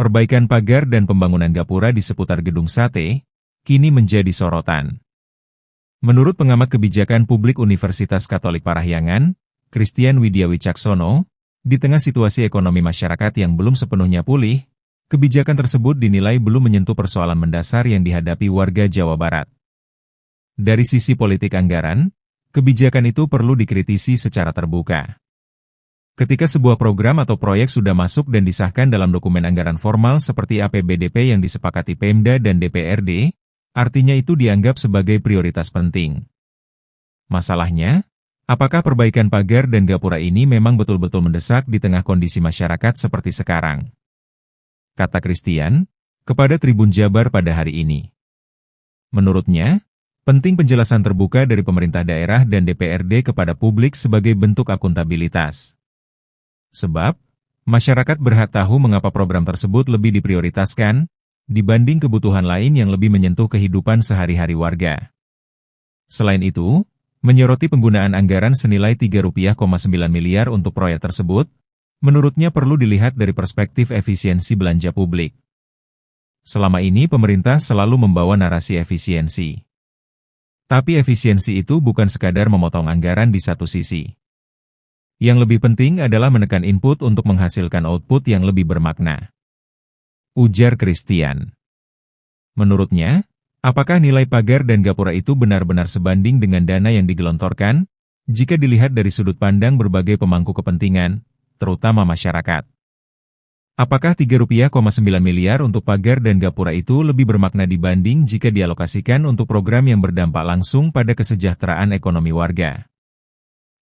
Perbaikan pagar dan pembangunan gapura di seputar Gedung Sate kini menjadi sorotan. Menurut pengamat kebijakan publik Universitas Katolik Parahyangan, Christian Widya Wicaksono, di tengah situasi ekonomi masyarakat yang belum sepenuhnya pulih, kebijakan tersebut dinilai belum menyentuh persoalan mendasar yang dihadapi warga Jawa Barat. Dari sisi politik anggaran, kebijakan itu perlu dikritisi secara terbuka. Ketika sebuah program atau proyek sudah masuk dan disahkan dalam dokumen anggaran formal seperti APBDP yang disepakati Pemda dan DPRD, artinya itu dianggap sebagai prioritas penting. Masalahnya, apakah perbaikan pagar dan gapura ini memang betul-betul mendesak di tengah kondisi masyarakat seperti sekarang? Kata Christian, kepada Tribun Jabar pada hari ini. Menurutnya, penting penjelasan terbuka dari pemerintah daerah dan DPRD kepada publik sebagai bentuk akuntabilitas. Sebab, masyarakat berhak tahu mengapa program tersebut lebih diprioritaskan dibanding kebutuhan lain yang lebih menyentuh kehidupan sehari-hari warga. Selain itu, menyoroti penggunaan anggaran senilai Rp3,9 miliar untuk proyek tersebut, menurutnya perlu dilihat dari perspektif efisiensi belanja publik. Selama ini pemerintah selalu membawa narasi efisiensi. Tapi efisiensi itu bukan sekadar memotong anggaran di satu sisi. Yang lebih penting adalah menekan input untuk menghasilkan output yang lebih bermakna. Ujar Christian. Menurutnya, apakah nilai pagar dan gapura itu benar-benar sebanding dengan dana yang digelontorkan, jika dilihat dari sudut pandang berbagai pemangku kepentingan, terutama masyarakat? Apakah Rp3,9 miliar untuk pagar dan gapura itu lebih bermakna dibanding jika dialokasikan untuk program yang berdampak langsung pada kesejahteraan ekonomi warga?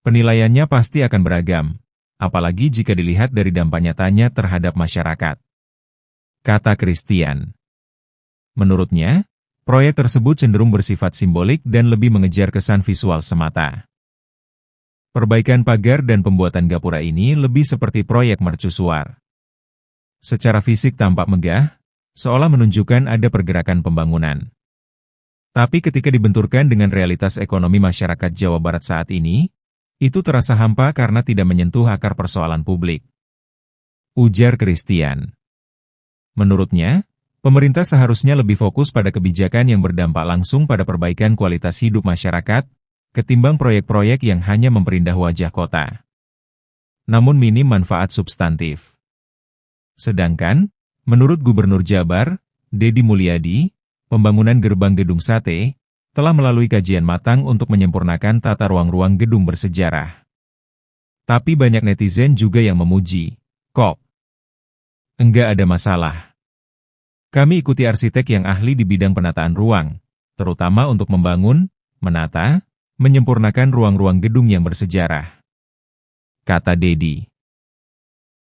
Penilaiannya pasti akan beragam, apalagi jika dilihat dari dampak nyatanya terhadap masyarakat. Kata Christian. Menurutnya, proyek tersebut cenderung bersifat simbolik dan lebih mengejar kesan visual semata. Perbaikan pagar dan pembuatan gapura ini lebih seperti proyek mercusuar. Secara fisik tampak megah, seolah menunjukkan ada pergerakan pembangunan. Tapi ketika dibenturkan dengan realitas ekonomi masyarakat Jawa Barat saat ini, itu terasa hampa karena tidak menyentuh akar persoalan publik. Ujar Christian. Menurutnya, pemerintah seharusnya lebih fokus pada kebijakan yang berdampak langsung pada perbaikan kualitas hidup masyarakat, ketimbang proyek-proyek yang hanya memperindah wajah kota. Namun minim manfaat substantif. Sedangkan, menurut Gubernur Jabar, Deddy Mulyadi, pembangunan gerbang Gedung Sate telah melalui kajian matang untuk menyempurnakan tata ruang-ruang gedung bersejarah. Tapi banyak netizen juga yang memuji, kok enggak ada masalah. Kami ikuti arsitek yang ahli di bidang penataan ruang, terutama untuk membangun, menata, menyempurnakan ruang-ruang gedung yang bersejarah. Kata Deddy.